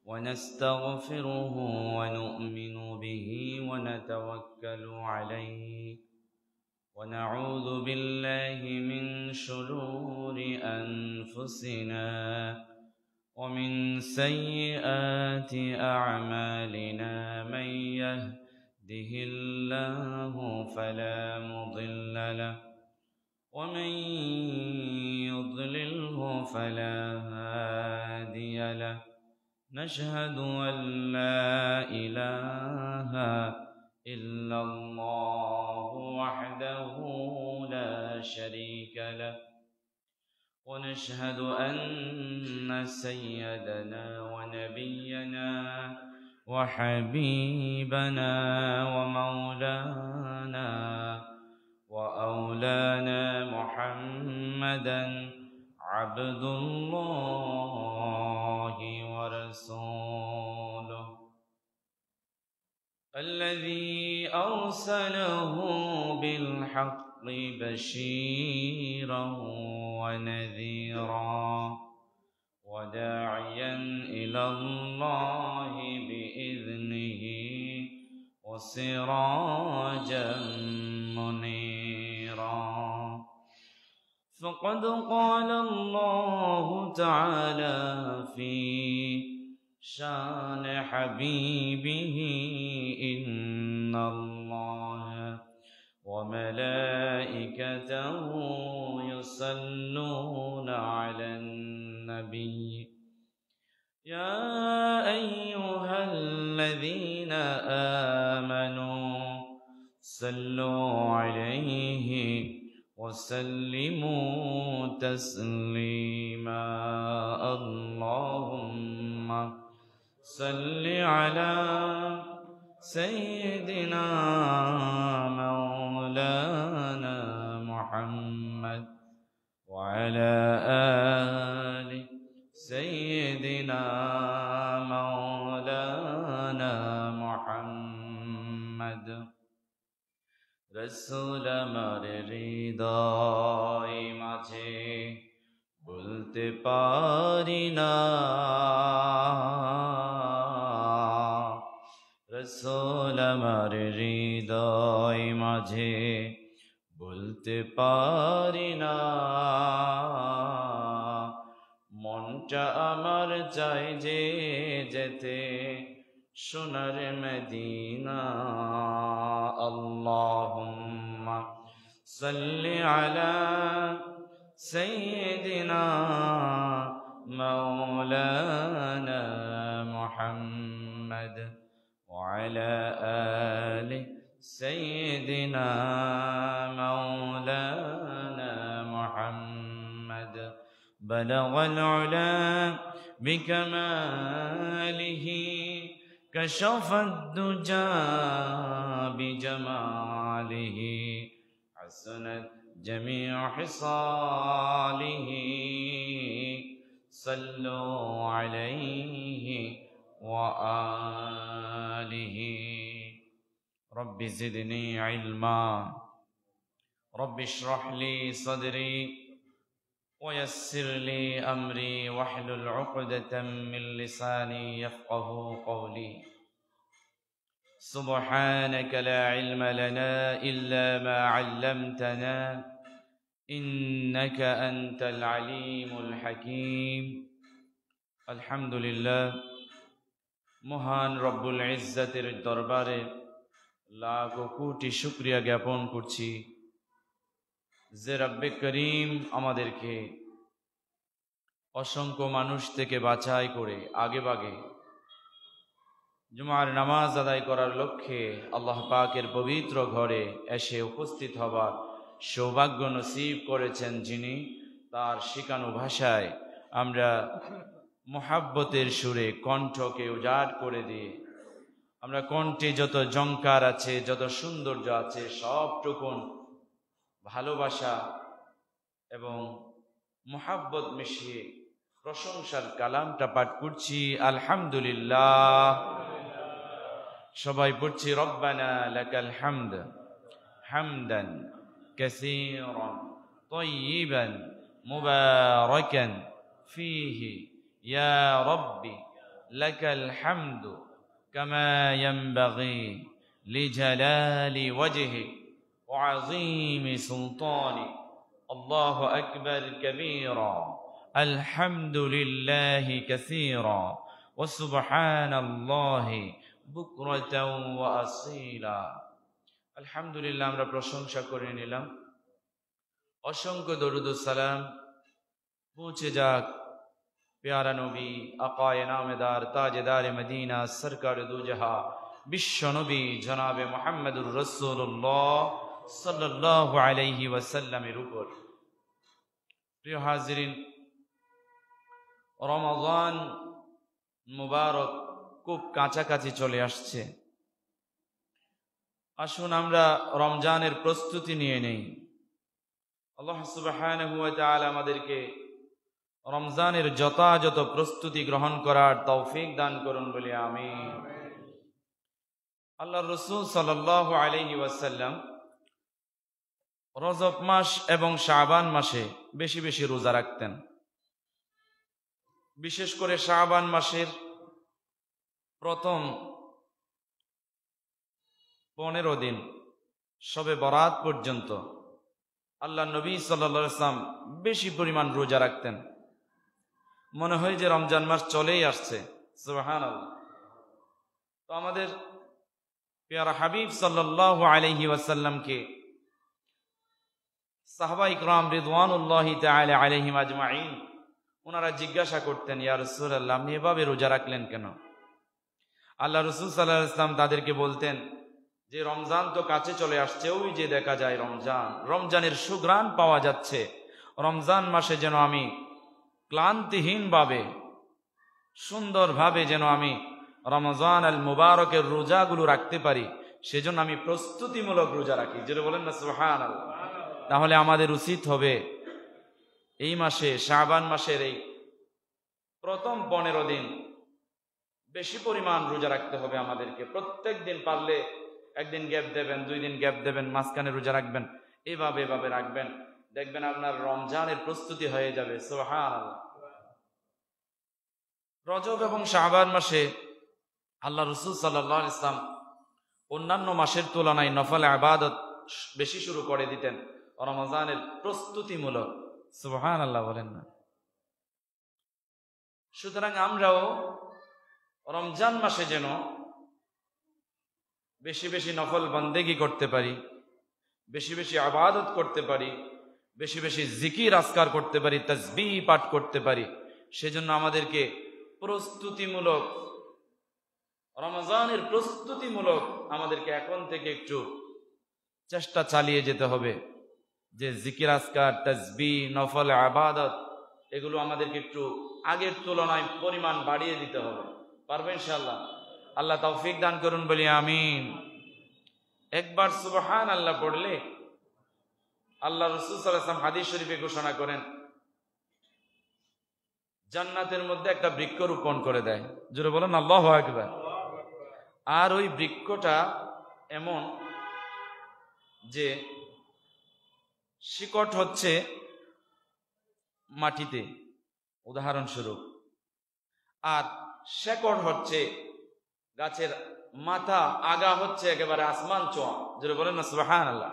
ونستغفره ونؤمن به ونتوكل عليه ونعوذ بالله من شرور أنفسنا ومن سيئات أعمالنا من يهده الله فلا مضل له ومن يضلله فلا هادي له نشهد أن لا إله إلا الله وحده لا شريك له ونشهد أن سيدنا ونبينا وحبيبنا ومولانا وأولانا محمدا عبد الله ورسوله الذي أرسله بالحق بشيرا ونذيرا وداعيا إلى الله بإذنه وسراجا منيرا فقد قال الله تعالى في شان حبيبه إن الله وملائكته يصلون على النبي يا أيها الذين آمنوا صلوا عليه وسلموا تسليما اللهم صل على سيدنا مولانا محمد وعلى آل سيدنا مولانا محمد رسول আমার হৃদয় মাঝে বলতে পারি না রসূল আমার হৃদয় মাঝে বলতে পারি না মনটা আমার চাই যে যেতে সোনার মদিনা আল্লাহুম্মা সাল্লি আলা সাইয়্যিদিনা মাওলানা মুহাম্মদ وعلى آل سيدنا مولانا محمد بلغ العلا بكماله كشف الدجى بجماله حسنت جميع خصاله صلوا عليه وآله رب زدني علما رب اشرح لي صدري ويسر لي أمري واحلل عقدة من لساني يفقه قولي سبحانك لا علم لنا إلا ما علمتنا إنك أنت العليم الحكيم الحمد لله মহান রব্বুল ইজ্জতের দরবারে লাখ কোটি শুকরিয়া জ্ঞাপন করছি যে রব্বে করিম আমাদেরকে অসংখ্য মানুষ থেকে বাছাই করে আগে ভাগে জুমার নামাজ আদায় করার লক্ষ্যে আল্লাহ পাকের পবিত্র ঘরে এসে উপস্থিত হবার সৌভাগ্য নসিব করেছেন যিনি, তার শিখানো ভাষায় আমরা মোহাব্বতের সুরে কণ্ঠকে উজাড় করে দিয়ে আমরা কণ্ঠে যত জংকার আছে, যত সৌন্দর্য আছে, সবটুকুন ভালোবাসা এবং মোহাব্বত মিশিয়ে প্রশংসার কালামটা পাঠ করছি আলহামদুলিল্লাহ। সবাই পড়ছি রব্বানা লাকাল হামদ হামদান কাসীরান তাইয়িবান মুবারাকান ফীহি ইয়া রাব্বি লাকাল হামদু কামা ইয়ানবাগি লিজালালি ওয়াজহি ওয়া আযীমি সুলতানি আল্লাহু আকবার কাবীরা আলহামদুলিল্লাহি কাসীরা ওয়া সুবহানাল্লাহি বুকরাতাও ওয়া আসীলা। আলহামদুলিল্লাহ, আমরা প্রশংসা করে নিলাম। অসংখ্য দরুদ ও সালাম পৌঁছে যাক প্যারা নবী আকায়ে নামেদার তাজেদারে মদিনা সরকার দুজাহা বিশ্ব নবী জনাবে মুহাম্মদুর রাসূলুল্লাহ সাল্লাল্লাহু আলাইহি ওয়াসাল্লামের উপর। প্রিয় হাজিরিন, রমাদান মুবারক খুব কাছাকাছি চলে আসছে। আসুন আমরা রমজানের প্রস্তুতি নিয়ে নেই। আল্লাহ সুবহানাহু ওয়া তাআলা আমাদেরকে রমজানের যথাযথ প্রস্তুতি গ্রহণ করার তৌফিক দান করুন বলে আমিন। আল্লাহর রাসূল সাল্লাল্লাহু আলাইহি ওয়াসাল্লাম রজব মাস এবং শাবান মাসে বেশি বেশি রোজা রাখতেন। বিশেষ করে শাবান মাসের প্রথম 15 দিন শবে বরাত পর্যন্ত আল্লাহ নবী সাল্লাল্লাহু আলাইহি ওয়াসাল্লাম বেশি পরিমাণ রোজা রাখতেন। মনে হয় যে রমজান মাস চলেই আসছে। সুবহানাল্লাহ। তো আমাদের প্যারা হাবিব সাল্লাল্লাহু আলাইহি ওয়াসাল্লামকে সাহাবা ইকরাম রিদওয়ানুল্লাহি তাআলা আলাইহিম আজমাইন ওনারা জিজ্ঞাসা করতেন, ইয়া রাসূলুল্লাহ, আপনি এভাবে রোজা রাখলেন কেন? আল্লাহ রাসূল সাল্লাল্লাহু আলাইহি ওয়াসাল্লাম তাদেরকে বলতেন যে রমজান তো কাছে চলে আসছে, ওই যে দেখা যায় রমজানের সুঘ্রাণ পাওয়া যাচ্ছে। রমজান মাসে যেন আমি ক্লান্তিহীনভাবে সুন্দরভাবে যেন আমি রমজান আল মুবারকের রোজাগুলো রাখতে পারি, সেজন্য আমি প্রস্তুতিমূলক রোজা রাখি। যেটা বলেন না সুবহানাল্লাহ। তাহলে আমাদের উচিত হবে এই মাসে শাবান মাসের এই প্রথম 15 দিন বেশি পরিমাণ রোজা রাখতে হবে আমাদেরকে। প্রত্যেক দিন পারলে একদিন গ্যাপ দেবেন, 2 দিন গ্যাপ দেবেন, মাঝখানে রোজা রাখবেন, এভাবে রাখবেন, দেখবেন আপনার রমজানের প্রস্তুতি হয়ে যাবে। সুবহানাল্লাহ। রজব এবং শাবান মাসে আল্লাহ রাসূল সাল্লাল্লাহু আলাইহি ওয়াসাল্লাম অন্যান্য মাসের তুলনায় নফল ইবাদত বেশি শুরু করে দিতেন রমজানের প্রস্তুতিমূলক। সুবহানাল্লাহ বলেন না। সুতরাং আমরাও রমজান মাসে যেন বেশি বেশি নফল বন্দেগি করতে পারি, বেশি বেশি ইবাদত করতে পারি, বেশি বেশি জিকির আজকার করতে পারি, তাসবিহ পাঠ করতে পারি, সেজন্য আমাদেরকে প্রস্তুতিমূলক রমজানের প্রস্তুতিমূলক আমাদেরকে এখন থেকে একটু চেষ্টা চালিয়ে যেতে হবে যে জিকির আজকার, তাসবিহ, নফল ইবাদত এগুলো আমাদেরকে একটু আগের তুলনায় পরিমাণ বাড়িয়ে দিতে হবে। পারবেন ইনশাআল্লাহ? আল্লাহ তৌফিক দান করুন বলি আমিন। একবার সুবহানাল্লাহ পড়লে আল্লাহ রাসূল সাল্লাল্লাহু আলাইহি ওয়াসাল্লাম হাদিস শরীফে ঘোষণা করেন জান্নাতের মধ্যে একটা বৃক্ষ রোপণ করে দেয়। জোরে বলেন আল্লাহু আকবার। আর ওই বৃক্ষটা এমন যে শিকড় হচ্ছে মাটিতে, উদাহরণস্বরূপ, আর শেকড় হচ্ছে গাছের মাথা, আগা হচ্ছে একেবারে আসমান ছোঁয়া। যেটা বলেন না সুবহানাল্লাহ।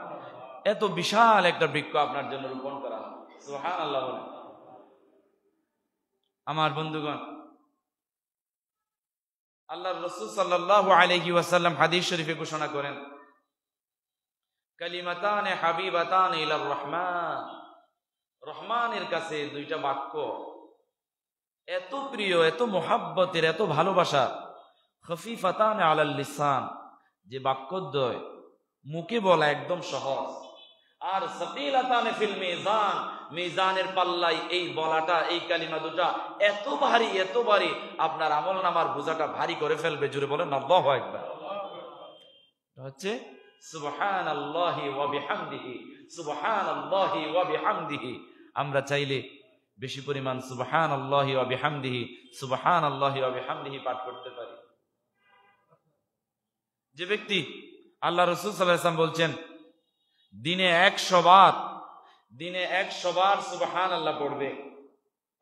এত বিশাল একটা বৃক্ষ আপনার জন্য রোপণ করা হয়। সুবহানাল্লাহ বলেন। আমার বন্ধুগণ, আল্লাহর রাসূল সাল্লাল্লাহু আলাইহি ওয়াসাল্লাম হাদিস শরীফে ঘোষণা করেন কালিমাতানে হাবিবাতানে ইলার রহমান, রহমানের কাছে 2টা বাক্য এত প্রিয়, এত মোহাব্বতের, এত ভালোবাসা, খফিফাতানে আলাল লিসান, যে বাক্যদ্বয় মুখে বলা একদম সহজ, আর সাকিলাতানে ফিল মিজান, মিজানের পাল্লায় এই বলাটা, এই কালিমা দুটা এত ভারী, এত ভারী, আপনার আমলনামার বোঝাটা ভারী করে ফেলবে। জুড়ে বলেন আল্লাহু আকবার। হচ্ছে সুবহানাল্লাহি ওয়া বিহামদিহি, সুবহানাল্লাহি ওয়া বিহামদিহি। আমরা চাইলে বেশি পরিমাণ সুবহানাল্লাহি ওয়া বিহামদিহি, সুবহানাল্লাহি ওয়া বিহামদিহি পাঠ করতে পারি। যে ব্যক্তি, আল্লাহ রাসূল সাল্লাল্লাহু আলাইহি ওয়াসাল্লাম বলছেন, দিনে 100 বার সুবহানাল্লাহ পড়বে,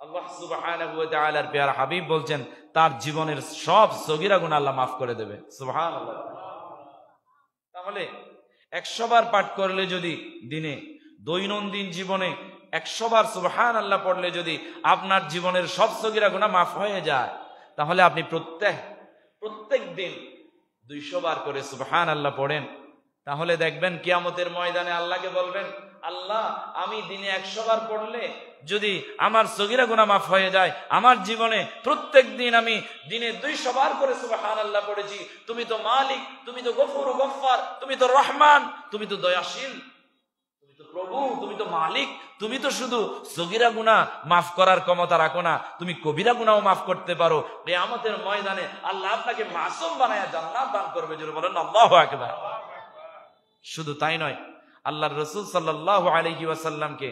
আল্লাহ সুবহানাহু ওয়া তাআলার প্যারা হাবিব বলছেন তার জীবনের সব সগীরা গুনাহ আল্লাহ মাফ করে দেবে। সুবহানাল্লাহ। তাহলে 100 বার পাঠ করলে যদি দিনে, দৈনন্দিন জীবনে 100 বার সুবহানাল্লাহ পড়লে যদি আপনার জীবনের সব সগীরা গুনাহ মাফ হয়ে যায়, তাহলে আপনি প্রত্যেক দিন 200 বার করে সুবহানাল্লাহ পড়েন, তাহলে দেখবেন কিয়ামতের ময়দানে আল্লাহকে বলবেন, আল্লাহ আমি দিনে 100 বার পড়লে যদি আমার সগীরা গুনাহ মাফ হয়ে যায়, আমার জীবনে প্রত্যেক দিন আমি দিনে 200 বার করে সুবহানাল্লাহ পড়েছি, তুমি তো মালিক, তুমি তো গফুর গফফার, তুমি তো রহমান, তুমি তো দয়াশীল, তুমি তো প্রভু, তুমি তো মালিক, তুমি তো শুধু সগীরা গুনাহ মাফ করার ক্ষমতা রাখো না, তুমি কবিরা গুনাহও মাফ করতে পারো। কিয়ামতের ময়দানে আল্লাহ আপনাকে মাসুম বানায়া জান্নাত দান করবে। জোরে বলেন আল্লাহু আকবার। শুধু তাই নয়, আল্লাহর রাসূল সাল্লাল্লাহু আলাইহি ওয়াসাল্লামকে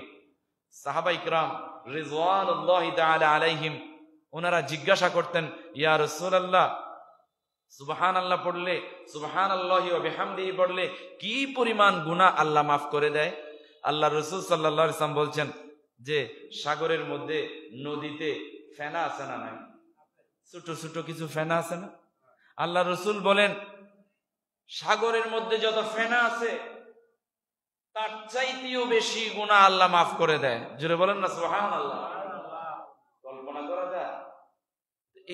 সাহাবা ইকরাম রিজওয়ানুল্লাহি তাআলা আলাইহিম ওনারা জিজ্ঞাসা করতেন, ইয়া রাসূলুল্লাহ, সুবহানাল্লাহ পড়লে, সুবহানাল্লাহি ওয়া বিহামদিহি পড়লে কি পরিমাণ গুনাহ আল্লাহ মাফ করে দেয়? আল্লাহর রাসূল সাল্লাল্লাহু আলাইহি ওয়াসাল্লাম বলছেন যে সাগরের মধ্যে, নদীতে ফেনা আছে না নাই? ছোট ছোট কিছু ফেনা আছে না? আল্লাহর রাসূল বলেন সাগরের মধ্যে যত ফেনা আছে তার চাইতেও বেশি গুনাহ আল্লাহ মাফ করে দেয়। জোরে বলেন না সুবহানাল্লাহ। কল্পনা করা যায়?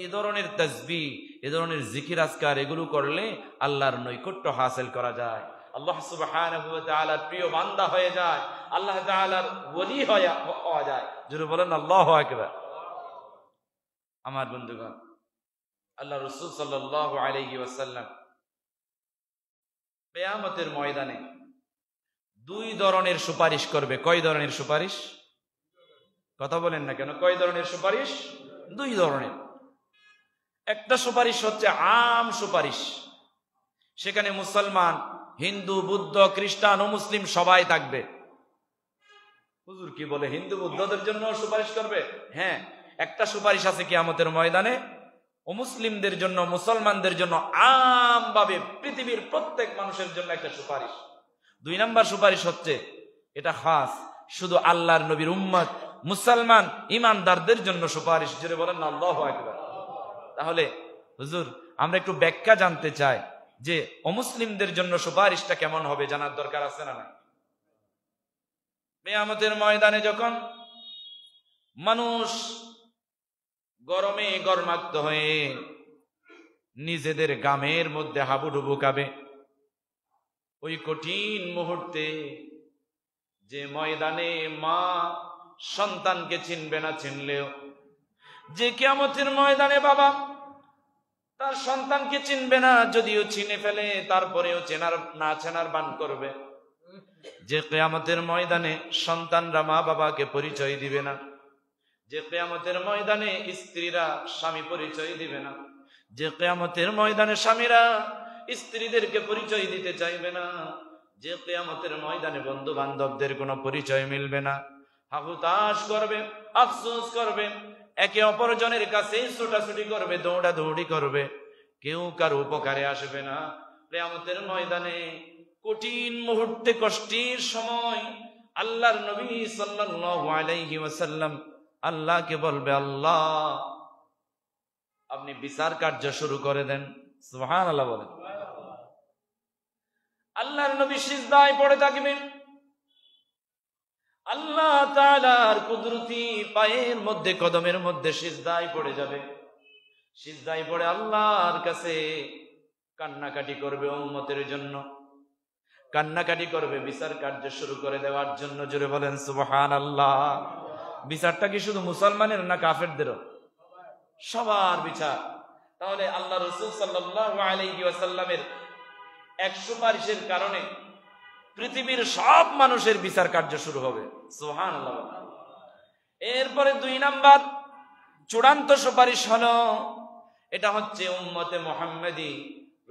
এই ধরনের তাসবিহ, এই ধরনের জিকির আজকার এগুলো করলে আল্লাহর নৈকট্য হাসিল করা যায়, আল্লাহ সুবহানাহু ওয়া তাআলার প্রিয় বান্দা হয়ে যায়, আল্লাহ তাআলার ওলি হওয়া যায়। জোরে বলেন আল্লাহু আকবার। আমার বন্ধুগণ, আল্লাহ রাসূল সাল্লাল্লাহু আলাইহি ওয়াসাল্লাম কিয়ামতের ময়দানে 2 ধরনের সুপারিশ করবে। কয় ধরনের সুপারিশ? কথা বলেন না কেন? কয় ধরনের সুপারিশ? 2 ধরনের। একটা সুপারিশ হচ্ছে আম সুপারিশ, সেখানে মুসলমান, হিন্দু, বুদ্ধ, খ্রিস্টান ও মুসলিম সবাই থাকবে। হুজুর কি বলে, হিন্দু বুদ্ধদের জন্য সুপারিশ করবে? হ্যাঁ, একটা সুপারিশ আছে কিয়ামতের ময়দানে ও মুসলিমদের জন্য, মুসলমানদের জন্য, আমভাবে পৃথিবীর প্রত্যেক মানুষের জন্য একটা সুপারিশ। 2 নাম্বার সুপারিশ হচ্ছে, এটা খাস শুধু আল্লাহর নবীর উম্মত মুসলমান ইমানদারদের জন্য সুপারিশ। জোরে বলেন না আল্লাহু আকবার। তাহলে হুজুর আমরা একটু ব্যাখ্যা জানতে চাই যে অমুসলিমদের জন্য সুপারিশটা কেমন হবে, জানার দরকার আছে না? কিয়ামতের ময়দানে যখন মানুষ গরমে গরমাক্ত হয়ে নিজেদের গামের মধ্যে হাবুডুবু খাবে, ওই কঠিন মুহূর্তে যে ময়দানে মা সন্তানকে চিনবে না চিনলেও, যে কিয়ামতের ময়দানে বাবা তার সন্তানকে চিনবে না, যদিও চিনে ফেলে তারপরেও না চেনার বান করবে, যে কিয়ামতের ময়দানে সন্তানরা মা বাবাকে পরিচয় দিবে না, যে কিয়ামতের ময়দানে স্ত্রীরা স্বামী পরিচয় দিবে না, যে কিয়ামতের ময়দানে স্বামীরা স্ত্রীদেরকে পরিচয় দিতে চাইবে না, যে কিয়ামতের ময়দানে বন্ধু বান্ধবদের কোনো পরিচয় মিলবে না, হাহুতাশ করবে, আফসোস করবে, একে অপরজনের কাছে ছুটাছুটি করবে, দৌড়াদৌড়ি করবে, কেউ কারো উপকারে আসবে না। কিয়ামতের ময়দানে কঠিন মুহূর্তে, কষ্টের সময় আল্লাহর নবী সাল্লাল্লাহু আলাইহি ওয়াসাল্লাম আল্লাহকে বলবে, আল্লাহ আপনি বিচার কার্য শুরু করে দেন। সুবহানাল্লাহ বলেন। আল্লাহর নবী সিজদায় পড়ে থাকবেন, আল্লাহ তাআলার কুদরতি পায়ের মধ্যে, কদমের মধ্যে সিজদায় পড়ে যাবে। সিজদায় পড়ে আল্লাহর কাছে কান্নাকাটি করবে উম্মতের জন্য, কান্নাকাটি করবে বিচার কার্য শুরু করে দেওয়ার জন্য। জোরে বলেন সুবহানাল্লাহ। বিচারটা কি শুধু মুসলমানের না কাফেরদেরও? সবার বিচার। তাহলে আল্লাহ রাসূল সাল্লাল্লাহু আলাইহি ওয়াসাল্লামের এক সুপারিশের কারণে পৃথিবীর সব মানুষের বিচার কার্য শুরু হবে। সুবহানাল্লাহ। এরপরে 2 নাম্বার চূড়ান্ত সুপারিশ হলো, এটা হচ্ছে উম্মতে মুহাম্মাদি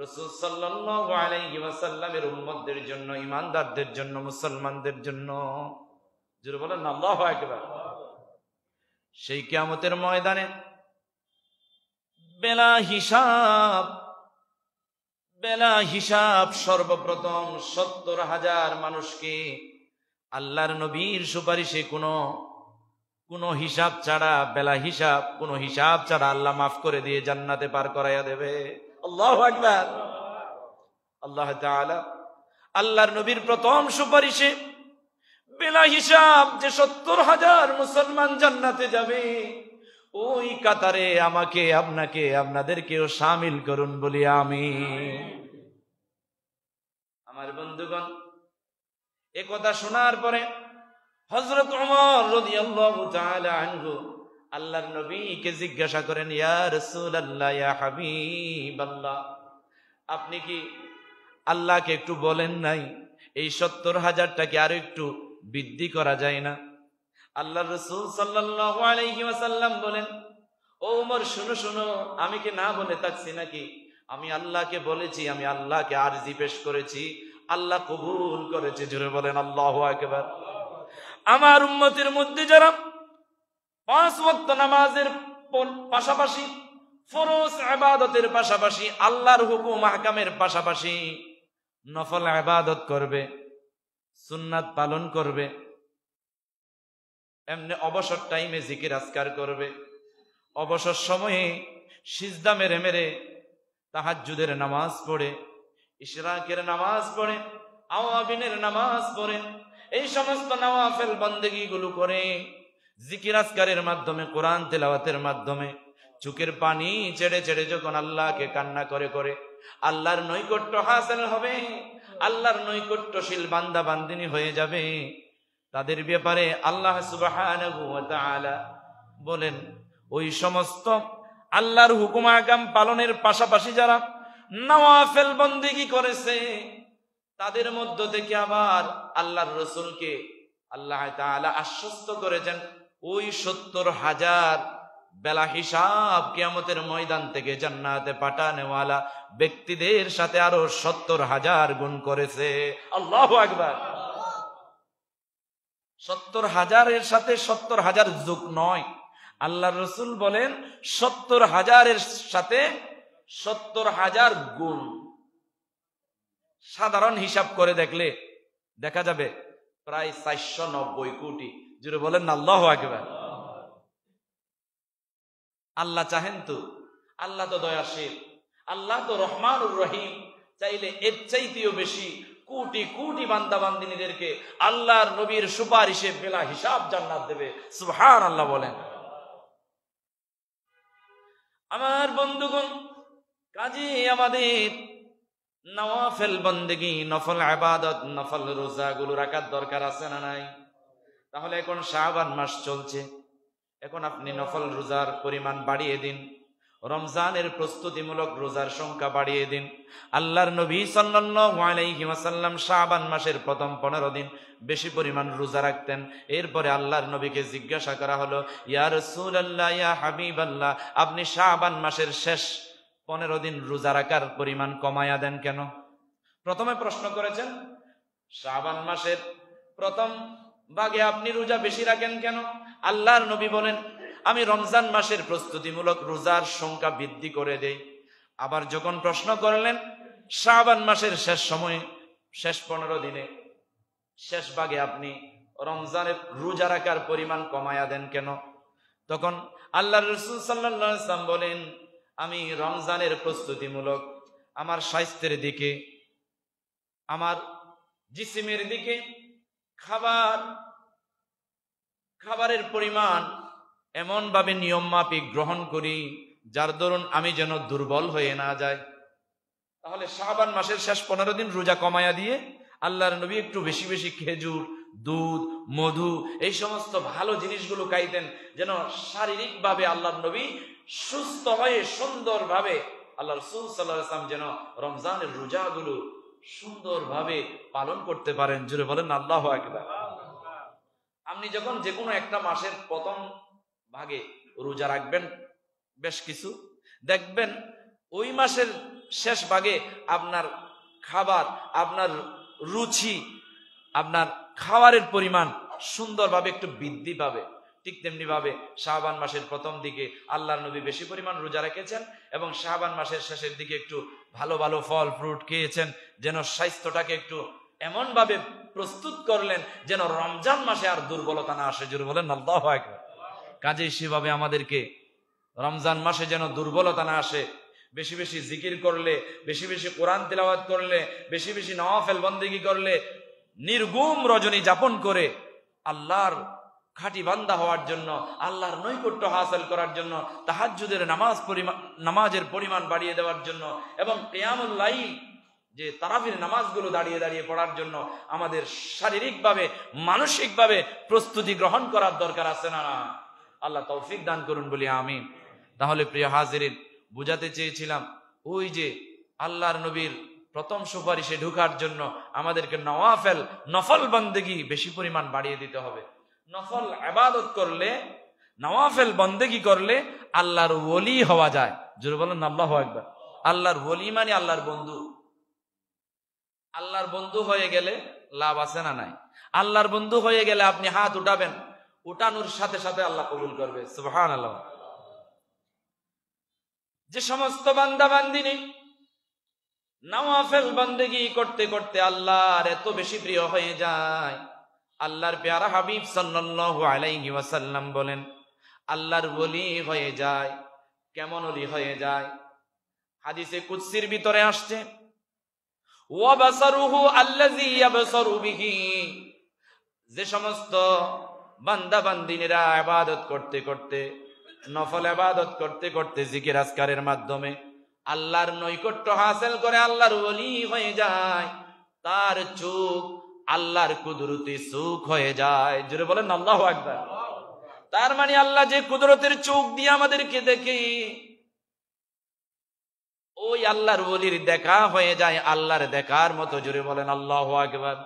রাসূল সাল্লাল্লাহু আলাইহি ওয়াসাল্লামের উম্মতদের জন্য, ঈমানদারদের জন্য, মুসলমানদের জন্য। জোরে বলেন না আল্লাহু আকবার। সেই কিয়ামতের ময়দানে বেলা হিসাব সর্বপ্রথম 70,000 মানুষকে আল্লাহর নবীর সুপারিশে কোনো কোনো হিসাব ছাড়া, বেলা হিসাব, কোনো হিসাব ছাড়া আল্লাহ মাফ করে দিয়ে জান্নাতে পার করাইয়া দেবে। আল্লাহু আকবার। আল্লাহ তাআলা আল্লাহর নবীর প্রথম সুপারিশে বেলা হিসাব যে 70,000 মুসলমান জান্নাতে যাবে, ওই কাতারে আমাকে, আপনাকে, আপনাদেরকেও শামিল করুন বলি আমিন। আমার বন্ধুগণ, এ কথা শোনার পরে হযরত ওমর রাদিয়াল্লাহু তাআলা আনহু আল্লাহর নবীকে জিজ্ঞাসা করেন, ইয়া রাসূলুল্লাহ, ইয়া হাবিবাল্লাহ, আপনি কি আল্লাহকে একটু বলেন নাই এই 70,000টাকে আরো একটু বৃদ্ধি করা যায় না? আল্লাহর রাসূল সাল্লাল্লাহু আলাইহি ওয়াসাল্লাম বলেন, ও ওমর, শুনো শুনো, আমি কি না বলে থাকছি নাকি? আমি আল্লাহকে বলেছি, আমি আল্লাহকে আরজি পেশ করেছি, আল্লাহ কবুল করেছে। জোরে বলেন আল্লাহু আকবার। আমার উম্মতের মধ্যে যারা 5 ওয়াক্ত নামাজের পাশাপাশি, ফরজ ইবাদতের পাশাপাশি, আল্লাহর হুকুম আহকামের পাশাপাশি নফল ইবাদত করবে, সুন্নাত পালন করবে, এমনি অবসর টাইমে জিকির আজকার করবে, অবসর সময়ে সিজদা মেরে মেরে তাহাজ্জুদের নামাজ পড়ে, ইশরাকের নামাজ পড়ে, আওয়াবিনের নামাজ পড়ে, এই সমস্ত নওয়াফিল বন্দেগী গুলো করে, জিকির আজকারের মাধ্যমে, কোরআন তেলাওয়াতের মাধ্যমে চোখের পানি ছেড়ে ছেড়ে যখন আল্লাহকে কান্না করে করে আল্লাহর নৈকট্য হাসিল হবে, আল্লাহর নৈকট্যশীল বান্দা বান্দিনী হয়ে যাবে, তাদের ব্যাপারে আল্লাহ সুবহানাহু ওয়া তাআলা বলেন, ওই সমস্ত আল্লাহর হুকুম আহকাম পালনের পাশাপাশি যারা নওয়াফিল বন্দেগী করেছে, তাদের মধ্য থেকে আবার আল্লাহর রাসূলকে আল্লাহ তাআলা আশ্বস্ত করেছেন, ওই 70,000 বেলা হিসাব কিয়ামতের ময়দান থেকে জান্নাতে পাঠানোওয়ালা ব্যক্তিদের সাথে আরো 70,000 গুণ করেছে। আল্লাহু আকবার। 70,000-এর সাথে 70,000 যোগ নয়, আল্লাহর রাসূল বলেন 70,000-এর সাথে 70,000 গুণ। সাধারণ হিসাব করে দেখলে দেখা যাবে প্রায় 490 কোটি। জুড়ে বলেন না আল্লাহু আকবার। আল্লাহ চাহেন তো, আল্লাহ তো দয়াশীল, আল্লাহ তো রহমানুর রহিম, চাইলে এর চাইতেও বেশি কোটি কোটি বান্দা বান্দিনীদেরকে আল্লাহর নবীর সুপারিশে বেলা হিসাব জান্নাত দেবে। সুবহানাল্লাহ বলেন। আমার বন্ধুগণ, কাজী আমাদের নওয়াফিল বন্দেগী, নফল ইবাদত, নফল রোজা গুলো রাখার দরকার আছে না নাই? তাহলে এখন শাবান মাস চলছে, এখন আপনি নফল রোজার পরিমাণ বাড়িয়ে দিন, রমজানের প্রস্তুতিমূলক রোজার সংখ্যা বাড়িয়ে দিন। আল্লাহর নবী সাল্লাল্লাহু আলাইহি ওয়াসাল্লাম শাবান মাসের প্রথম 15 দিন বেশি পরিমাণ রোজা রাখতেন। এরপরে আল্লাহর নবীকে জিজ্ঞাসা করা হলো, ইয়া রাসূলুল্লাহ, ইয়া হাবিবাল্লাহ, আপনি শাবান মাসের শেষ 15 দিন রোজা রাখার পরিমাণ কমায়া দেন কেন? প্রথমে প্রশ্ন করেছেন, শাবান মাসের প্রথম ভাগে আপনি রোজা বেশি রাখেন কেন? আল্লাহর নবী বলেন, আমি রমজান মাসের প্রস্তুতিমূলক রোজার সংখ্যা বৃদ্ধি করে দেই। আবার যখন প্রশ্ন করলেন শাবান মাসের শেষ সময়ে, শেষ 15 দিনে, শেষ ভাগে আপনি রমজানের রোজা রাখার পরিমাণ কমায়া দেন কেন? তখন আল্লাহর রাসূল সাল্লাল্লাহু আলাইহি ওয়াসাল্লাম বলেন, আমি রমজানের প্রস্তুতিমূলক আমার স্বাস্থ্যের দিকে, আমার জিসিমের দিকে খাবারের পরিমাণ এমন ভাবে নিয়ম মাফিক গ্রহণ করি যার দরুন আমি যেন দুর্বল হয়ে না যাই। তাহলে শাবান মাসের শেষ 15 দিন রোজা কমায়া দিয়ে আল্লাহর নবী একটু বেশি বেশি খেজুর, দুধ, মধু, এই সমস্ত ভালো জিনিসগুলো খাইতেন, যেন শারীরিক ভাবে আল্লাহর নবী সুস্থ হয়ে সুন্দরভাবে আল্লাহ রাসূল সাল্লাল্লাহু আলাইহি ওয়াসাল্লাম যেন রমজানের রোজাগুলো সুন্দরভাবে পালন করতে পারেন। জোরে বলেন আল্লাহু আকবার। আপনি যখন যে কোনো একটা মাসের প্রথম ভাগে রোজা রাখবেন বেশ কিছু, দেখবেন ওই মাসের শেষ ভাগে আপনার খাবার, আপনার রুচি, আপনার খাবারের পরিমাণ সুন্দরভাবে একটু বৃদ্ধি পাবে। ঠিক তেমনি ভাবে শাবান মাসের প্রথম দিকে আল্লাহর নবী বেশি পরিমাণ রোজা রেখেছেন এবং শাবান মাসের শেষের দিকে একটু ভালো ভালো ফল ফ্রুট খেয়েছেন, যেন স্বাস্থ্যটাকে একটু এমন ভাবে প্রস্তুত করলেন যেন রমজান মাসে আর দুর্বলতা না আসে। জোরে বলেন আল্লাহু আকবার। কাজে সেভাবে আমাদেরকে রমজান মাসে যেন দুর্বলতা না আসে, বেশি বেশি জিকির করলে, বেশি বেশি কোরআন তেলাওয়াত করলে, বেশি বেশি নওয়াফেল বন্দেগী করলে, নির্গুম রজনী যাপন করে আল্লাহর খাঁটি বান্দা হওয়ার জন্য, আল্লাহর নৈকট্য হাসিল করার জন্য, তাহাজ্জুদের নামাজের পরিমাণ বাড়িয়ে দেওয়ার জন্য এবং কিয়ামুল লাইল যে তারাবির নামাজগুলো দাঁড়িয়ে দাঁড়িয়ে পড়ার জন্য আমাদের শারীরিকভাবে মানসিকভাবে প্রস্তুতি গ্রহণ করার দরকার আছে না? আল্লাহ তৌফিক দান করুন বলি আমিন। তাহলে প্রিয় হাজিরিন, বুঝাতে চেয়েছিলাম ওই যে আল্লাহর নবীর প্রথম সুপারিশে ঢোকার জন্য আমাদেরকে নফল বন্দেগী বেশি পরিমাণ বাড়িয়ে দিতে হবে। নফল ইবাদত করলে, নওয়াফেল বন্দেগী করলে আল্লাহর ওলি হওয়া যায়। জোরে বলেন আল্লাহু আকবার। আল্লাহর ওলি মানে আল্লাহর বন্ধু। আল্লাহর বন্ধু হয়ে গেলে লাভ আছে না নাই? আল্লাহর বন্ধু হয়ে গেলে আপনি হাত উঠাবেন, উঠানোর সাথে সাথে আল্লাহ কবুল করবে। সুবহানাল্লাহ। যে সমস্ত বান্দা বান্দিনী নওয়াফেল বন্দেগী করতে করতে আল্লাহর এত বেশি প্রিয় হয়ে যায়, আল্লাহর প্যারা হাবিব সাল্লাল্লাহু আলাইহি ওয়াসাল্লাম বলেন আল্লাহর ওলি হয়ে যায়। কেমন ওলি হয়ে যায়? হাদিসে কুদসির ভিতরে আসছে, ওয়া বাসারুহু আল্লাযী ইয়াবসারু বিহি, যে সমস্ত বান্দা বান্দিনীরা ইবাদত করতে করতে, নফল ইবাদত করতে করতে জিকির আজকারের মাধ্যমে আল্লাহর নৈকট্য হাসিল করে আল্লাহর ওলি হয়ে যায়, তার চোখ আল্লাহর কুদরতি চোখ হয়ে যায়। জোরে বলেন আল্লাহু আকবার। তার মানে আল্লাহ যে কুদরতের চোখ দিয়ে আমাদেরকে দেখে, ওই আল্লাহর ওলির দেখা হয়ে যায় আল্লাহর দেখার মতো। জোরে বলেন আল্লাহু আকবার।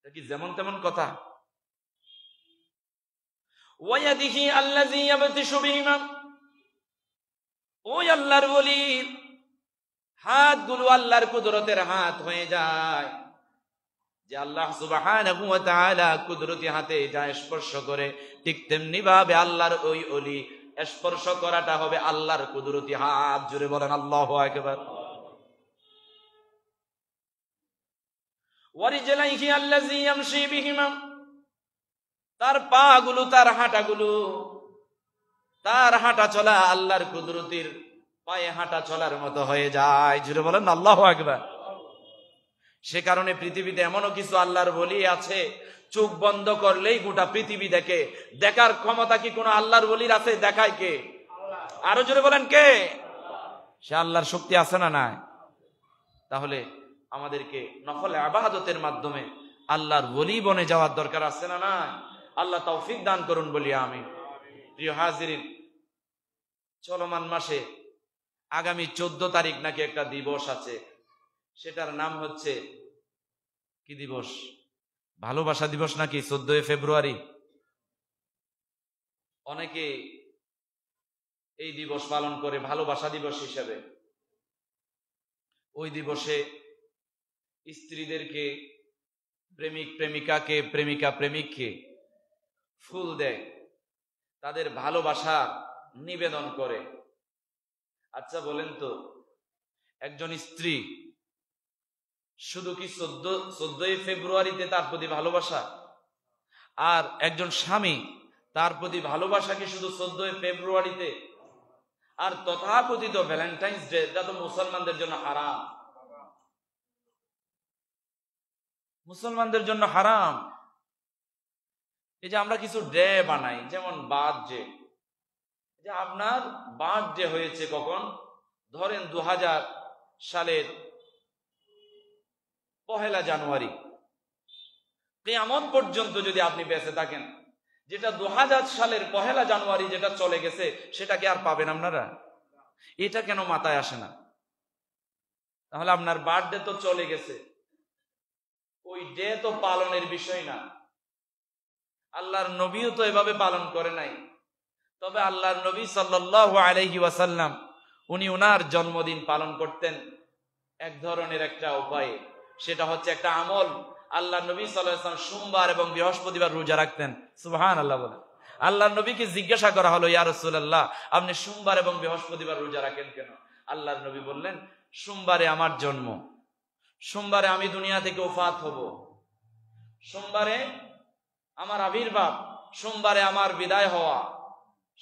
কি যেমন তেমন কথা? ওয়ায়াদিহি আল্লাযী ইয়াবতিশু বিহিমা, ওই আল্লাহর ওলির হাতগুলো আল্লাহর কুদরতের হাত হয়ে যায়, যে আল্লাহ সুবহানাহু ওয়া তাআলা কুদরতি হাতে যা স্পর্শ করে ঠিক তেমনি ভাবে আল্লাহর ওই ওলি স্পর্শ করাটা হবে আল্লাহর কুদরতি হাত। জুড়ে বলেন আল্লাহু আকবার। ওয়ারিজলাইহি আল্লাযী ইয়ামশি বিহিমা, তার পাগুলো, তার হাঁটাগুলো, তার হাঁটা চলা আল্লাহর কুদরতির পায়ে হাঁটা চলার মতো হয়ে যায়। জুড়ে বলেন আল্লাহু আকবার। সে কারণে পৃথিবীতে এমনও কিছু আল্লাহর ওলি আছে, চোখ বন্ধ করলেই গোটা পৃথিবী দেখে। দেখার ক্ষমতা কি কোনো আল্লাহর ওলির আছে? দেখায় কে? আরো জোরে বলেন কে? সে আল্লাহর শক্তি আছে না নাই? তাহলে আমাদেরকে নফল ইবাদতের মাধ্যমে আল্লাহর ওলি বনে যাওয়ার দরকার আছে না নাই? আল্লাহ তৌফিক দান করুন বলি আমিন। প্রিয় হাজিরিন, চলমান মাসে আগামী 14 তারিখ নাকি একটা দিবস আছে, সেটার নাম হচ্ছে কি দিবস? ভালোবাসা দিবস নাকি? 14 ফেব্রুয়ারি। অনেকে এই দিবস পালন করে ভালোবাসা দিবস হিসেবে। ওই দিবসে স্ত্রীদেরকে, প্রেমিক প্রেমিকাকে, প্রেমিকা প্রেমিককে ফুল দেয়, তাদের ভালোবাসা নিবেদন করে। আচ্ছা বলেন তো, একজন স্ত্রী শুধু কি 14 ফেব্রুয়ারিতে তার প্রতি ভালোবাসা, আর একজন স্বামী তার প্রতি ভালোবাসা কি শুধু 14 ফেব্রুয়ারিতে? আর তথাকথিত ভ্যালেন্টাইন্স ডে, এটা তো মুসলমানদের জন্য হারাম। মুসলমানদের জন্য হারাম। এই যে আমরা কিছু ডে বানাই, যেমন বার্থডে, যে আপনার বার্থডে হয়েছে কখন? ধরেন 2000 সালের 1 জানুয়ারি। কিয়ামত পর্যন্ত যদি আপনি বেঁচে থাকেন, যেটা 2000 সালের 1 জানুয়ারি যেটা চলে গেছে সেটা কি আর পাবেন আপনারা? এটা কেন মাথায় আসে না? তাহলে আপনার বার্থডে তো চলে গেছে, ওই ডে তো পালনের বিষয় না। আল্লাহর নবীও তো এভাবে পালন করে নাই। তবে আল্লাহর নবী সাল্লাল্লাহু আলাইহি ওয়াসাল্লাম উনি ওনার জন্মদিন পালন করতেন এক ধরনের একটা উপায়ে। সেটা হচ্ছে একটা আমল। আল্লাহর নবী সাল্লাল্লাহু আলাইহি ওয়াসাল্লাম সোমবার এবং বৃহস্পতিবার রোজা রাখতেন। সুবহানাল্লাহ বলে। আল্লাহর নবীকে জিজ্ঞাসা করা হলো, ইয়া রাসূলুল্লাহ, আপনি সোমবার এবং বৃহস্পতিবার রোজা রাখেন কেন? আল্লাহর নবী বললেন, সোমবারে আমার জন্ম, সোমবারে আমি দুনিয়া থেকে ওফাত হব, সোমবারে আমার আবির্ভাব, সোমবারে আমার বিদায় হওয়া,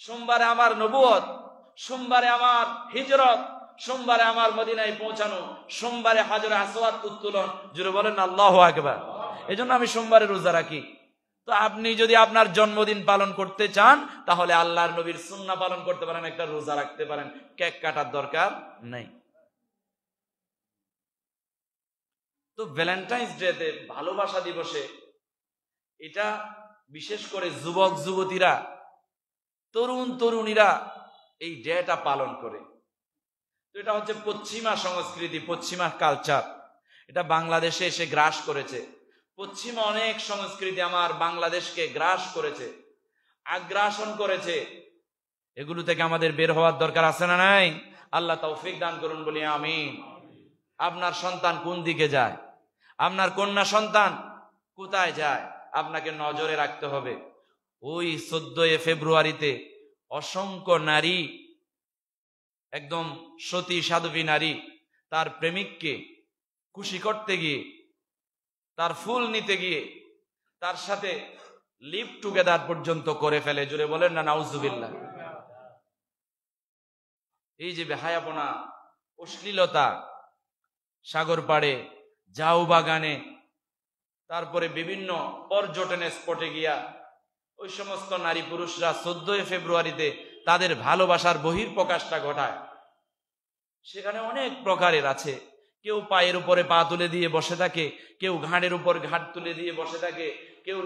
সোমবারে আমার নবুয়ত, সোমবারে আমার হিজরত, সোমবারে আমার মদিনায় পৌঁছানো, সোমবারে হাজরে আসওয়াদ উত্তোলন। জুড়ে বলেন আল্লাহু আকবার। এজন্য আমি সোমবারে রোজা রাখি। তো আপনি যদি আপনার জন্মদিন পালন করতে চান তাহলে আল্লাহর নবীর সুন্নাহ পালন করতে পারেন, একটা রোজা রাখতে পারেন, কেক কাটার দরকার নেই। তো ভ্যালেন্টাইন্স ডেতে, ভালোবাসা দিবসে, এটা বিশেষ করে যুবক যুবতীরা, তরুণ তরুণীরা এই ডেটা পালন করে। তো এটা হচ্ছে পশ্চিমা সংস্কৃতি, পশ্চিমা কালচার, এটা বাংলাদেশে এসে গ্রাস করেছে। পশ্চিমা অনেক সংস্কৃতি আমার বাংলাদেশকে গ্রাস করেছে, আগ্রাসন করেছে। এগুলো থেকে আমাদের বের হওয়ার দরকার আছে না নাই? আল্লাহ তৌফিক দান করুন বলি আমিন। আপনার সন্তান কোন দিকে যায়, আপনার কন্যা সন্তান কোথায় যায়, আপনাকে নজরে রাখতে হবে। ওই 14 ফেব্রুয়ারিতে অসংখ্য নারী, একদম সতী সাধবী নারী, তার প্রেমিককে খুশি করতে গিয়ে, তার ফুল নিতে গিয়ে তার সাথে লিভ টুগেদার পর্যন্ত করে ফেলে। জুড়ে বলেন না নাউজুবিল্লাহ। এই যে বেহায়াপনা, অশ্লীলতা, সাগর পাড়ে, ঝাউ বাগানে, তারপরে বিভিন্ন পর্যটন স্পটে গিয়া ওই সমস্ত নারী পুরুষরা 14 ফেব্রুয়ারিতে তাদের ভালোবাসার বহিঃপ্রকাশটা ঘটায়। সেখানে অনেক প্রকারের আছে। কেউ পায়ের উপরে পা তুলে দিয়ে বসে থাকে, কেউ ঘাড়ের উপর ঘাট তুলে দিয়ে বসে থাকে, কেউ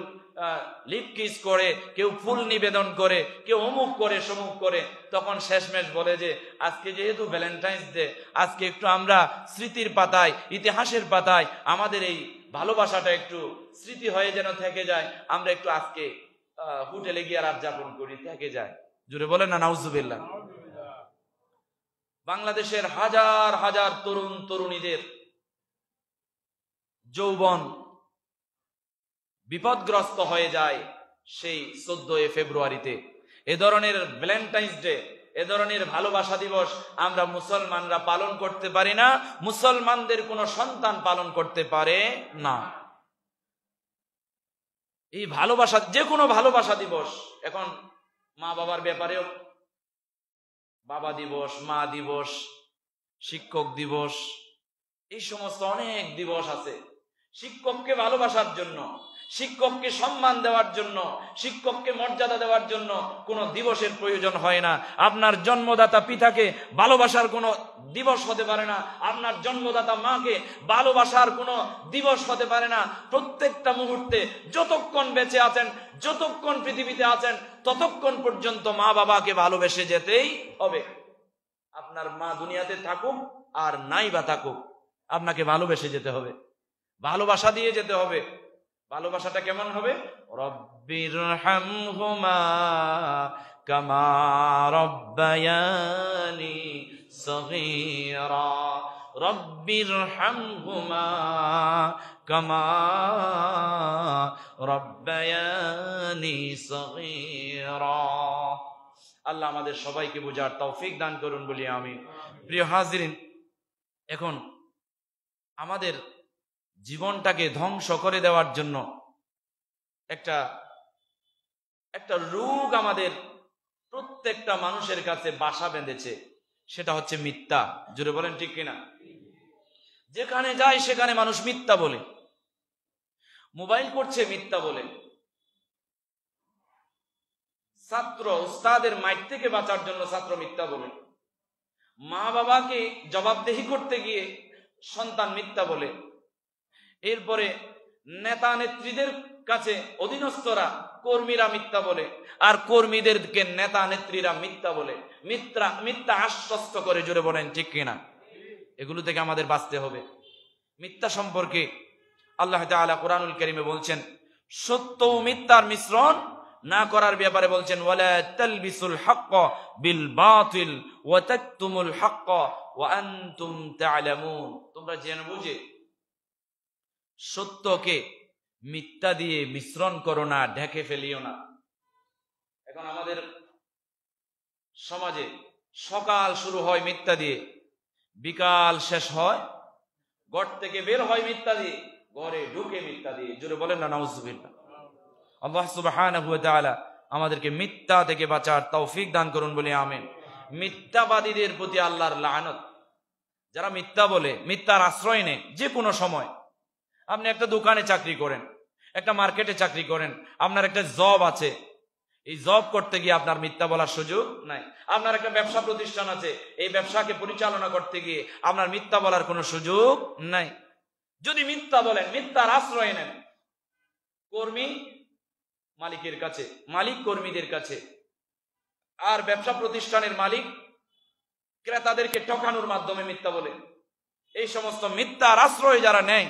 লিপ কিস করে, কেউ ফুল নিবেদন করে, কেউ অমুক করে সমুক করে। তখন শেষমেশ বলে যে আজকে যেহেতু ভ্যালেন্টাইন্স ডে, আজকে একটু আমরা স্মৃতির পাতায়, ইতিহাসের পাতায় আমাদের এই ভালোবাসাটা একটু স্মৃতি হয়ে যেন থেকে যায়, আমরা একটু আজকে হোটেলে গিয়ে রাত যাপন করি, থেকে যায়। জুড়ে বলেন না নাউজুবিল্লাহ। বাংলাদেশের হাজার হাজার তরুণ তরুণীদের যৌবন বিপদগ্রস্ত হয়ে যায় সেই 14 ফেব্রুয়ারিতে। এ ধরনের ভ্যালেন্টাইন্স ডে, এ ধরনের ভালোবাসা দিবস আমরা মুসলমানরা পালন করতে পারি না, মুসলমানদের কোনো সন্তান পালন করতে পারে না। এই ভালোবাসা, যে কোনো ভালোবাসা দিবস, এখন মা বাবার ব্যাপারেও বাবা দিবস, মা দিবস, শিক্ষক দিবস, এই সমস্ত অনেক দিবস আছে। শিক্ষককে ভালোবাসার জন্য, শিক্ষককে সম্মান দেওয়ার জন্য, শিক্ষককে মর্যাদা দেওয়ার জন্য কোনো দিবসের প্রয়োজন হয় না। আপনার জন্মদাতা পিতাকে ভালোবাসার কোনো দিবস হতে পারে না, আপনার জন্মদাতা মাকে ভালোবাসার কোনো দিবস হতে পারে না। প্রত্যেকটা মুহূর্তে যতক্ষণ বেঁচে আছেন, যতক্ষণ পৃথিবীতে আছেন, ততক্ষণ পর্যন্ত মা বাবাকে ভালোবেসে যেতেই হবে। আপনার মা দুনিয়াতে থাকুক আর নাই বা থাকুক, আপনাকে ভালোবেসে যেতে হবে, ভালোবাসা দিয়ে যেতে হবে। ভালোবাসাটা কেমন হবে? রব্বিরহামহুমা কামা রব্বায়ানি সগীরা, রব্বিরহামহুমা কামা রব্বায়ানি সগীরা। আল্লাহ আমাদের সবাইকে বুঝার তৌফিক দান করুন বলি আমিন। প্রিয় হাজিরিন, এখন আমাদের জীবনটাকে ধ্বংস করে দেওয়ার জন্য একটা রোগ আমাদের প্রত্যেকটা মানুষের কাছে বাসা বেঁধেছে, সেটা হচ্ছে মিথ্যা। জুড়ে বলেন ঠিক কিনা? যেখানে যায় সেখানে মানুষ মিথ্যা বলে, মোবাইল করছে মিথ্যা বলে, ছাত্র উস্তাদের মাইর থেকে বাঁচার জন্য ছাত্র মিথ্যা বলে, মা বাবাকে জবাবদেহি করতে গিয়ে সন্তান মিথ্যা বলে, এরপরে নেতা নেত্রীদের কাছে অধীনস্থরা, কর্মীরা মিথ্যা বলে, আর কর্মীদেরকে নেতা নেত্রীরা মিথ্যা বলে, মিথ্যা আশ্বস্ত করে। জুড়ে বলেন ঠিক কিনা? এগুলো থেকে আমাদের বাঁচতে হবে। মিথ্যা সম্পর্কে আল্লাহ তাআলা কোরআনুল কারীমে বলছেন, সত্য ও মিথ্যার মিশ্রণ না করার ব্যাপারে বলছেন, ওয়ালা তালবিসুল হক্ক বিল বাতিল ওয়া তাকতুমুল হক্ক ওয়া আনতুম তা'লামুন। তোমরা জেনে বুঝে সত্যকে মিথ্যা দিয়ে মিশ্রণ করো না, ঢেকে ফেলিও না। এখন আমাদের সমাজে সকাল শুরু হয় মিথ্যা দিয়ে, বিকাল শেষ হয়, ঘর থেকে বের হয় মিথ্যা দিয়ে, ঘরে ঢুকে মিথ্যা দিয়ে। জোরে বলেন না নাউজুবিল্লাহ। আল্লাহ সুবহানাহু ওয়া তাআলা আমাদেরকে মিথ্যা থেকে বাঁচার তৌফিক দান করুন বলি আমিন। মিথ্যাবাদীদের প্রতি আল্লাহর লানত। যারা মিথ্যা বলে, মিথ্যার আশ্রয় নেয় যে কোনো সময়। আপনি একটা দোকানে চাকরি করেন, একটা মার্কেটে চাকরি করেন, আপনার একটা জব আছে, এই জব করতে গিয়ে আপনার মিথ্যা বলার সুযোগ নাই। আপনার একটা ব্যবসা প্রতিষ্ঠান আছে, এই ব্যবসাকে পরিচালনা করতে গিয়ে আপনার মিথ্যা বলার কোনো সুযোগ নাই। যদি মিথ্যা বলেন, মিথ্যার আশ্রয় নেন, কর্মী মালিকের কাছে, মালিক কর্মীদের কাছে, আর ব্যবসা প্রতিষ্ঠানের মালিক ক্রেতাদেরকে ঠকানোর মাধ্যমে মিথ্যা বলে, এই সমস্ত মিথ্যার আশ্রয় যারা নেয়,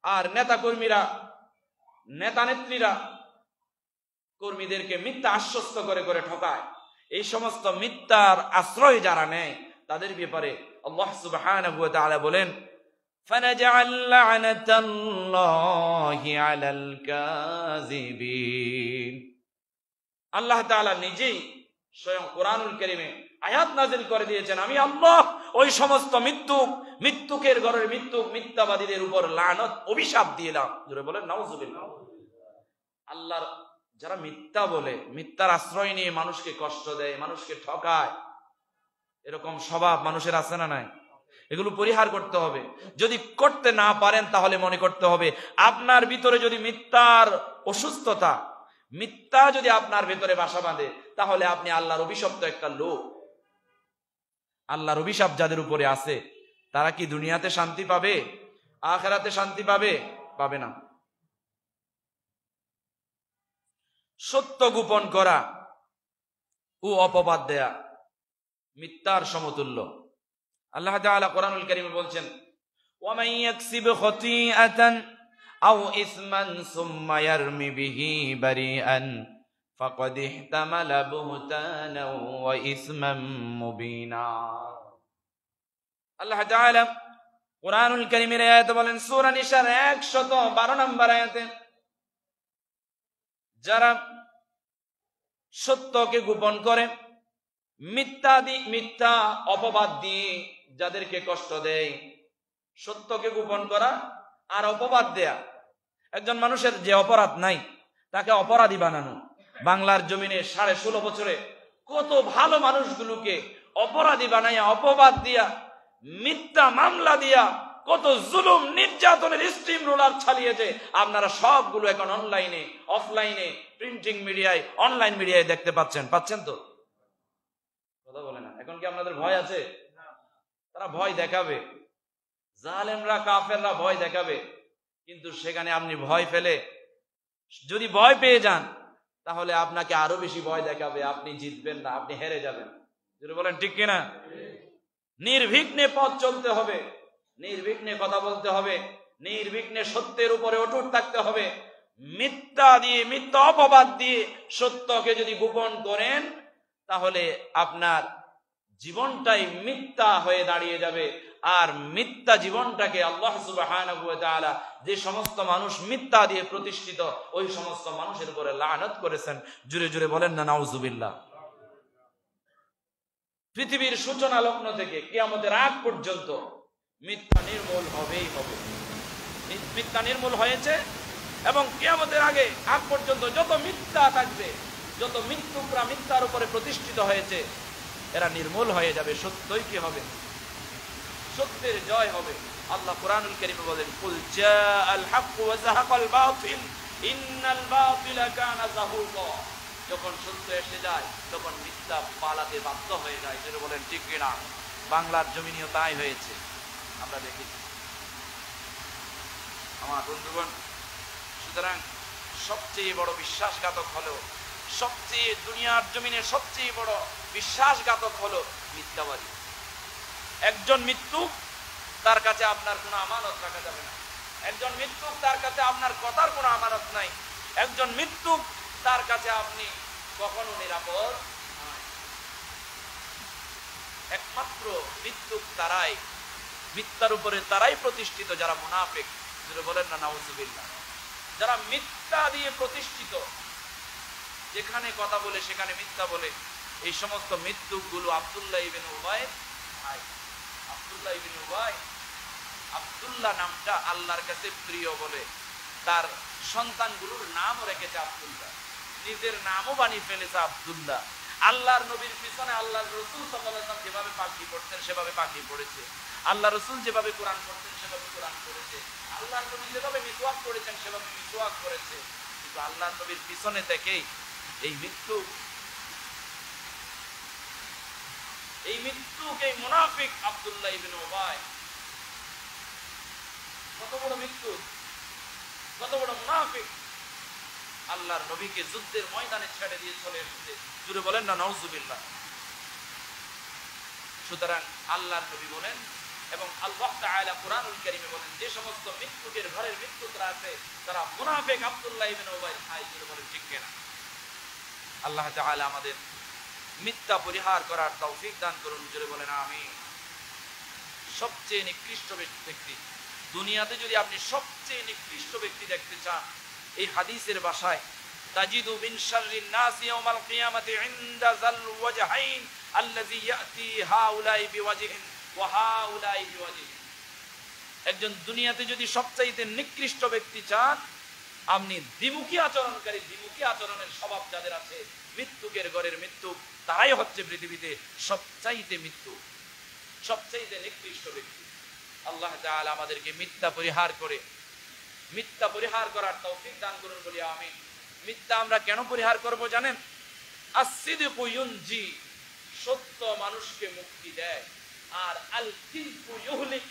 আর নেতা কর্মীরা, নেতা নেত্রীরা কর্মীদেরকে মিথ্যা আশ্বস্ত করে করে ঠকায়, এই সমস্ত মিথ্যার আশ্রয় যারা নেয় তাদের ব্যাপারে আল্লাহ সুবহানাহু ওয়া তাআলা বলেন, ফানাজআল লা'নাতাল্লাহি আলাল কাযিবিন। আল্লাহ তাআলা নিজেই স্বয়ং কোরআনুল কারীমে আয়াত নাযিল করে দিয়েছেন, আমি আল্লাহ ওই সমস্ত মৃত্যুকের ঘরের মিথ্যাবাদীদের উপর লানত, অভিশাপ দিলাম। জোরে বলেন নাউযুবিল্লাহ। আল্লাহর যারা মিথ্যা বলে, মিথ্যার আশ্রয় নিয়ে মানুষকে কষ্ট দেয়, মানুষকে ঠকায়, এরকম স্বভাব মানুষের আছে না নাই? এগুলো পরিহার করতে হবে। যদি করতে না পারেন তাহলে মনে করতে হবে আপনার ভিতরে যদি মিথ্যার অসুস্থতা, মিথ্যা যদি আপনার ভিতরে বাসা বাঁধে, তাহলে আপনি আল্লাহর অভিশপ্ত একটা লোক। আল্লাহর অভিশাপ যাদের উপরে আছে তারা কি দুনিয়াতে শান্তি পাবে? আখিরাতে শান্তি পাবে? পাবে না। সত্য গোপন করা ও অপবাদ দেয়া মিথ্যার সমতুল্য। আল্লাহ তাআলা কোরআনুল কারীমে বলছেন, ওয়া মান ইয়াকসিব খাতিআতান আও ইসমান সুম্মা ইয়ারমি বিহি বারিআন ফাকাদ ইহতামালা বুহতানা ওয়া ইসমান মুবিনা। আল্লাহ তাআলা কোরআনুল কারীমের আয়াতে বলেন, সূরা নিসার 112 নম্বর আয়াতে, যারা সত্যকে গোপন করে, মিথ্যা অপবাদ দিয়ে যাদেরকে কষ্ট দেয়, সত্যকে গোপন করা আর অপবাদ দেয়া। একজন মানুষের যে অপরাধ নাই তাকে অপরাধী বানানো। বাংলার জমিনে 16.5 বছরে কত ভালো মানুষগুলোকে অপরাধী বানাইয়া, অপবাদ দিয়া, মিথ্যা মামলা দিয়া কত জুলুম নির্যাতনের স্টিম রোলার চালিয়েছে। আপনারা সবগুলো এখন অনলাইনে, অফলাইনে, প্রিন্টিং মিডিয়ায়, অনলাইন মিডিয়ায় দেখতে পাচ্ছেন তো? কথা বলে না। এখন কি আপনাদের ভয় আছে? তারা ভয় দেখাবে, জালেমরা, কাফেররা ভয় দেখাবে, কিন্তু সেখানে আপনি ভয় পেলে, যদি ভয় পেয়ে যান তাহলে আপনাকে আরো বেশি ভয় দেখাবে, আপনি জিতবেন না, আপনি হেরে যাবেন। যদি বলেন ঠিক কিনা? নির্বিঘ্নে পথ চলতে হবে, নির্বিঘ্নে কথা বলতে হবে, নির্বিঘ্নে সত্যের উপরে অটুট থাকতে হবে। মিথ্যা দিয়ে, মিথ্যা অপবাদ দিয়ে সত্যকে যদি গোপন করেন তাহলে আপনার জীবনটাই মিথ্যা হয়ে দাঁড়িয়ে যাবে। আর মিথ্যা জীবনটাকে আল্লাহ সুবহানাহু ওয়া তাআলা যে সমস্ত মানুষ মিথ্যা দিয়ে প্রতিষ্ঠিত, ওই সমস্ত মানুষের উপরে লানত করেছেন। জুড়ে জুড়ে বলেন না নাউযুবিল্লাহ। পৃথিবীর সূচনা লগ্ন থেকে কিয়ামতের আগ পর্যন্ত মিথ্যা নির্মূল হবেই হবে। মিথ্যা নির্মূল হয়েছে এবং কিয়ামতের আগ পর্যন্ত যত মিথ্যা থাকবে, যত মিথ্যুকরা মিথ্যার উপরে প্রতিষ্ঠিত হয়েছে, এরা নির্মূল হয়ে যাবে। সত্যই কি হবে? সত্যের জয় হবে। আল্লাহ কোরআনুল কারীমে বলেন, কুল জাআল হক ওয়া যাহাকাল বাতিল ইন্নাল বাতিলা কানা যাহুকা। যখন সত্য এসে যায় তখন মিথ্যা পালাতে বাধ্য হয়ে যায়। যেটা বলেন ঠিক কিনা? বাংলার জমিনেও তাই হয়েছে, আমরা দেখেছি আমার বন্ধুগণ। সুতরাং সবচেয়ে বড় বিশ্বাসঘাতক হলো, সবচেয়ে দুনিয়ার জমিনে সবচেয়ে বড় বিশ্বাসঘাতক হলো মিথ্যাবাদী। একজন মৃত্যুক, তার কাছে আপনার কোনো আমানত রাখা যাবে না। একজন মৃত্যুক, তার কাছে আপনার কথার কোনো আমানত নাই। একজন মৃত্যুক, তার কাছে আপনি কখনো নিরাপদ নয়। একমাত্র মৃত্যুক তারাই, মিথ্যার উপরে তারাই প্রতিষ্ঠিত যারা মুনাফিক। যেটা বলেন না নাউযুবিল্লাহ। যারা মিথ্যা দিয়ে প্রতিষ্ঠিত, যেখানে কথা বলে সেখানে মিথ্যা বলে, এই সমস্ত মৃত্যুকগুলো আব্দুল্লাহ ইবনে উবাই ভাই। আব্দুল্লাহ ইবনে উবাই, আব্দুল্লাহ নামটা আল্লাহর কাছে প্রিয় বলে তার সন্তানগুলোর নামও রেখেছে আব্দুল্লাহ, নিজের নামও বানিয়ে ফেলেছে আব্দুল্লাহ। আল্লাহর নবীর পিছনে আল্লাহর রাসূল সাল্লাল্লাহু আলাইহি ওয়াসাল্লাম যেভাবে পাগড়ি পড়তেন সেভাবে পাগড়ি পড়েছে, আল্লাহ রাসূল যেভাবে কোরআন পড়তেন সেভাবে কোরআন পড়েছে, আল্লাহর নবী যেভাবে মিসওয়াক করেছেন সেভাবে মিসওয়াক করেছে। কিন্তু আল্লাহর নবীর পিছনে থেকেই এই মৃত্যুকে মুনাফিক আব্দুল্লাহ ইবনে উবাই, কত বড় মৃত্যু, কত বড় মুনাফিক, আল্লাহর নবীকে যুদ্ধের ময়দানে ছেড়ে দিয়ে চলে এসেছে। জুড়ে বলেন না নাউজুবিল্লাহ। সুতরাং আল্লাহর নবী বলেন এবং আল্লাহ তাআলা কুরআনুল কারীমে বলেন, যে সমস্ত মৃত্যুকের ঘরের মৃত্যুরা আছে তারা মুনাফিক আব্দুল্লাহ ইবনে উবাই ভাই। জুড়ে বলেন ঠিক কিনা? আল্লাহ তাআলা আমাদের মিথ্যা পরিহার করার তৌফিক দান করুন। জুড়ে বলেন আমিন। সবচেয়ে নিকৃষ্ট ব্যক্তি দুনিয়াতে, যদি আপনি সবচেয়ে নিকৃষ্ট ব্যক্তি দেখতে চান, এই হাদিসের ভাষায় তাজিদু মিন শাররিন নাস ইয়াউমাল কিয়ামাতি ইনদা যাল ওয়াজহাইন আল্লাযী ইয়াতি হাউলাই বিওয়াজহিন ওয়া হাউলাই বিওয়াজহিন। একজন দুনিয়াতে যদি সবচাইতে নিকৃষ্ট ব্যক্তি চান, আপনি দ্বিমুখী আচরণকারী, দ্বিমুখী আচরণের স্বভাব যাদের আছে, মৃত্যুকের ঘরের মৃত্যু, তারাই হচ্ছে পৃথিবীতে সবচাইতে সবচাইতে নিকৃষ্ট ব্যক্তি। আল্লাহ তাআলা আমাদেরকে মিথ্যা পরিহার করার তৌফিক দান করুন বলি আমিন। মিথ্যা আমরা কেন পরিহার করব জানেন? as-sidqu yunji, সত্য মানুষকে মুক্তি দেয়, আর আল-কিযবু ইউহলিক,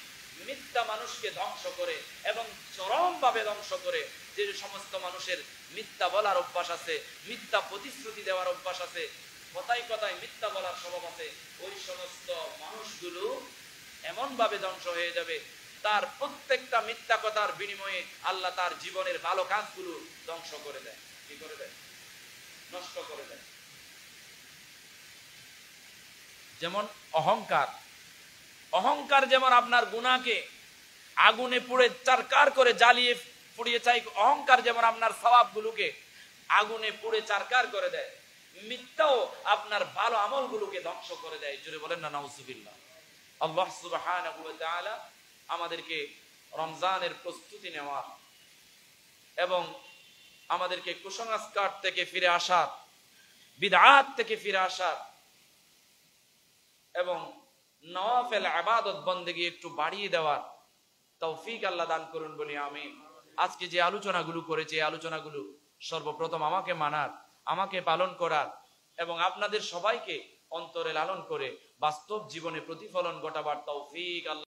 মিথ্যা মানুষকে ধ্বংস করে এবং চরমভাবে ধ্বংস করে। যে সমস্ত মানুষের মিথ্যা বলার অভ্যাস আছে, মিথ্যা প্রতিশ্রুতি দেওয়ার অভ্যাস আছে, কথায় কথায় মিথ্যা বলার স্বভাব আছে, ওই সমস্ত মানুষগুলো এমন ভাবে ধ্বংস হয়ে যাবে, তার প্রত্যেকটা মিথ্যা কথার বিনিময়ে আল্লাহ তার জীবনের ভালো কাজগুলো ধ্বংস করে দেয়। কি করে দেয়? নষ্ট করে দেয়। যেমন অহংকার যেমন আপনার গুনাহকে আগুনে পুড়ে চারকার করে জ্বালিয়ে পুড়িয়ে চাই, অহংকার যেমন আপনার সওয়াবগুলোকে আগুনে পুড়ে চারকার করে দেয়, মিথ্যাও আপনার ভালো আমলগুলোকে ধ্বংস করে দেয়। জোরে বলেন না নাউজুবিল্লাহ। আল্লাহ সুবহানাহু ওয়া তাআলা আমাদেরকে রমজানের প্রস্তুতি নেওয়ার এবং আমাদেরকে কুসংস্কার থেকে ফিরে আসার, বিদআত থেকে ফিরে আসার এবং নওয়াফিল ইবাদত বন্দেগী একটু বাড়িয়ে দেওয়ার তৌফিক আল্লাহ দান করুন বলি আমিন। আজকে যে আলোচনাগুলো করেছে, এই আলোচনাগুলো সর্বপ্রথম আমাকে মানার, আমাকে পালন করার এবং আপনাদের সবাইকে অন্তরে লালন করে বাস্তব জীবনে প্রতিফলন ঘটাবার তৌফিক আল্লাহ